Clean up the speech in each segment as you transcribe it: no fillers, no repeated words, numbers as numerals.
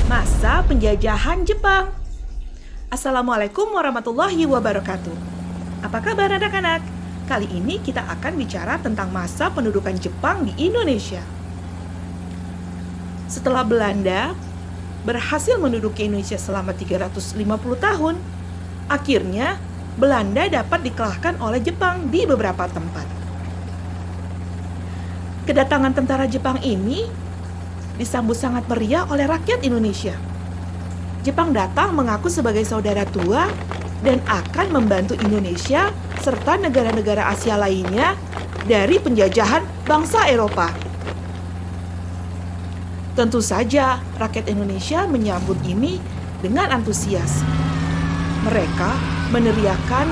Masa penjajahan Jepang. Assalamualaikum warahmatullahi wabarakatuh. Apa kabar anak-anak? Kali ini kita akan bicara tentang masa pendudukan Jepang di Indonesia. Setelah Belanda berhasil menduduki Indonesia selama 350 tahun, akhirnya Belanda dapat dikalahkan oleh Jepang di beberapa tempat. Kedatangan tentara Jepang ini disambut sangat meriah oleh rakyat Indonesia. Jepang datang mengaku sebagai saudara tua dan akan membantu Indonesia serta negara-negara Asia lainnya dari penjajahan bangsa Eropa. Tentu saja rakyat Indonesia menyambut ini dengan antusias. Mereka meneriakan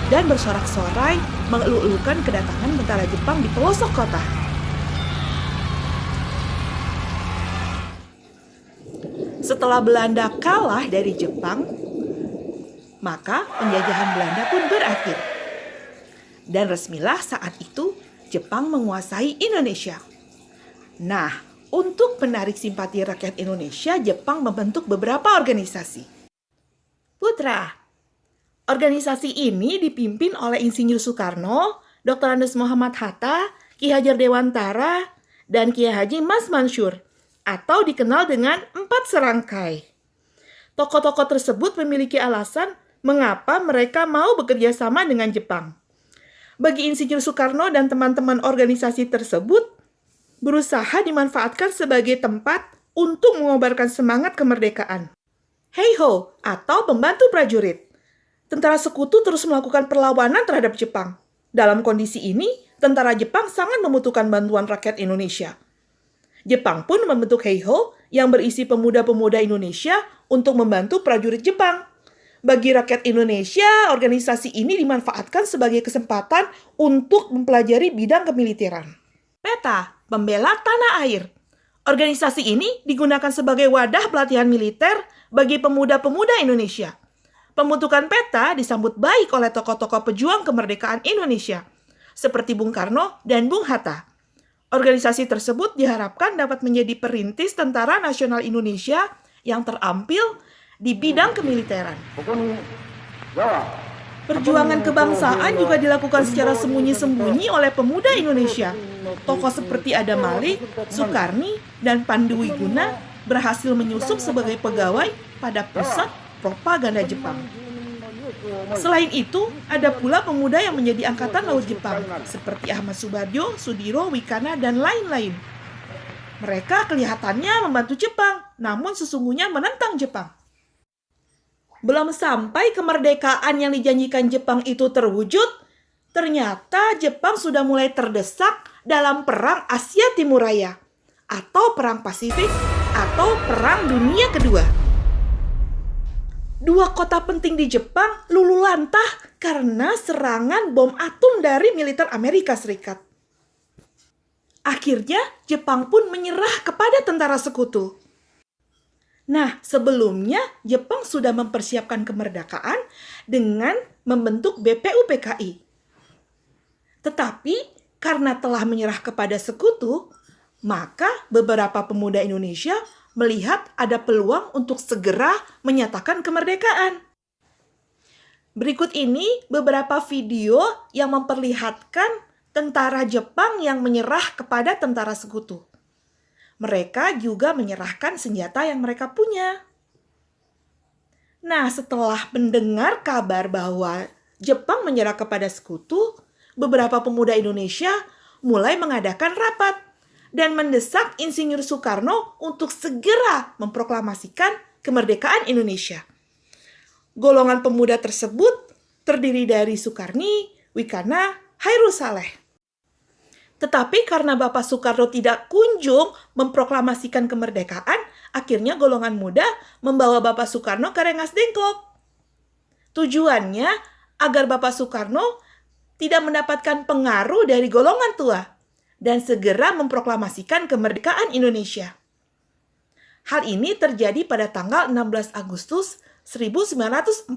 dan bersorak-sorai mengeluh-elukan kedatangan tentara Jepang di pelosok kota. Setelah Belanda kalah dari Jepang, maka penjajahan Belanda pun berakhir. Dan resmilah saat itu Jepang menguasai Indonesia. Nah, untuk menarik simpati rakyat Indonesia, Jepang membentuk beberapa organisasi. Putra, organisasi ini dipimpin oleh Insinyur Soekarno, Dr. Andes Muhammad Hatta, Ki Hajar Dewantara, dan Kiai Haji Mas Mansur, atau dikenal dengan 4 serangkai. Tokoh-tokoh tersebut memiliki alasan mengapa mereka mau bekerja sama dengan Jepang. Bagi Insinyur Soekarno dan teman-teman organisasi tersebut, berusaha dimanfaatkan sebagai tempat untuk mengobarkan semangat kemerdekaan. Heiho atau pembantu prajurit. Tentara sekutu terus melakukan perlawanan terhadap Jepang. Dalam kondisi ini, tentara Jepang sangat membutuhkan bantuan rakyat Indonesia. Jepang pun membentuk Heiho yang berisi pemuda-pemuda Indonesia untuk membantu prajurit Jepang. Bagi rakyat Indonesia, organisasi ini dimanfaatkan sebagai kesempatan untuk mempelajari bidang kemiliteran. PETA, Pembela Tanah Air. Organisasi ini digunakan sebagai wadah pelatihan militer bagi pemuda-pemuda Indonesia. Pembentukan PETA disambut baik oleh tokoh-tokoh pejuang kemerdekaan Indonesia, seperti Bung Karno dan Bung Hatta. Organisasi tersebut diharapkan dapat menjadi perintis Tentara Nasional Indonesia yang terampil di bidang kemiliteran. Perjuangan kebangsaan juga dilakukan secara sembunyi-sembunyi oleh pemuda Indonesia. Tokoh seperti Adam Malik, Soekarni, dan Pandu Wiguna berhasil menyusup sebagai pegawai pada pusat propaganda Jepang. Selain itu, ada pula pemuda yang menjadi angkatan laut Jepang, seperti Ahmad Subardjo, Sudiro, Wikana, dan lain-lain. Mereka kelihatannya membantu Jepang, namun sesungguhnya menentang Jepang. Belum sampai kemerdekaan yang dijanjikan Jepang itu terwujud, ternyata Jepang sudah mulai terdesak dalam Perang Asia Timur Raya, atau Perang Pasifik, atau Perang Dunia Kedua. 2 kota penting di Jepang luluh lantah karena serangan bom atom dari militer Amerika Serikat. Akhirnya, Jepang pun menyerah kepada tentara sekutu. Nah, sebelumnya Jepang sudah mempersiapkan kemerdekaan dengan membentuk BPUPKI. Tetapi, karena telah menyerah kepada sekutu, maka beberapa pemuda Indonesia melihat ada peluang untuk segera menyatakan kemerdekaan. Berikut ini beberapa video yang memperlihatkan tentara Jepang yang menyerah kepada tentara sekutu. Mereka juga menyerahkan senjata yang mereka punya. Nah, setelah mendengar kabar bahwa Jepang menyerah kepada sekutu, beberapa pemuda Indonesia mulai mengadakan rapat dan mendesak Insinyur Soekarno untuk segera memproklamasikan kemerdekaan Indonesia. Golongan pemuda tersebut terdiri dari Soekarni, Wikana, Hairul Saleh. Tetapi karena Bapak Soekarno tidak kunjung memproklamasikan kemerdekaan, akhirnya golongan muda membawa Bapak Soekarno ke Rengas Dengklok. Tujuannya agar Bapak Soekarno tidak mendapatkan pengaruh dari golongan tua dan segera memproklamasikan kemerdekaan Indonesia. Hal ini terjadi pada tanggal 16 Agustus 1945.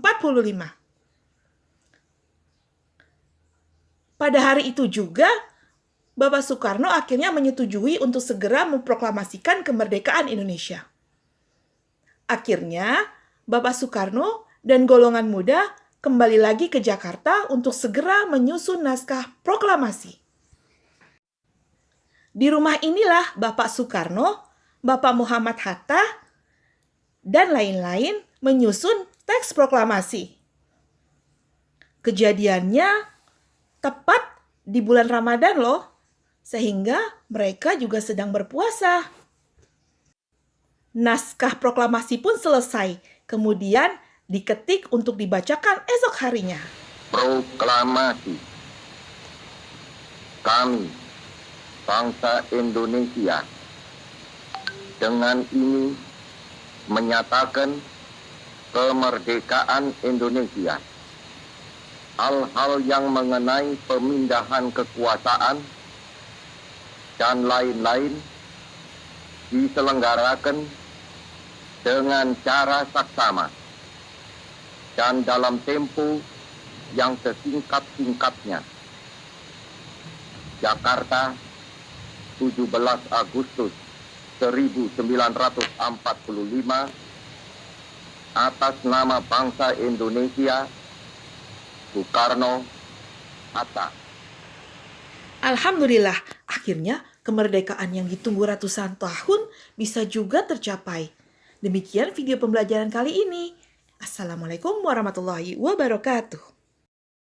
Pada hari itu juga, Bapak Soekarno akhirnya menyetujui untuk segera memproklamasikan kemerdekaan Indonesia. Akhirnya, Bapak Soekarno dan golongan muda kembali lagi ke Jakarta untuk segera menyusun naskah proklamasi. Di rumah inilah Bapak Soekarno, Bapak Muhammad Hatta, dan lain-lain menyusun teks proklamasi. Kejadiannya tepat di bulan Ramadan loh, sehingga mereka juga sedang berpuasa. Naskah proklamasi pun selesai, kemudian diketik untuk dibacakan esok harinya. Proklamasi. Kami, bangsa Indonesia, dengan ini menyatakan kemerdekaan Indonesia. Hal-hal yang mengenai pemindahan kekuasaan dan lain-lain diselenggarakan dengan cara saksama dan dalam tempo yang sesingkat-singkatnya. Jakarta, 17 Agustus 1945, atas nama bangsa Indonesia, Soekarno, Hatta. Alhamdulillah, akhirnya kemerdekaan yang ditunggu ratusan tahun bisa juga tercapai. Demikian video pembelajaran kali ini. Assalamualaikum warahmatullahi wabarakatuh.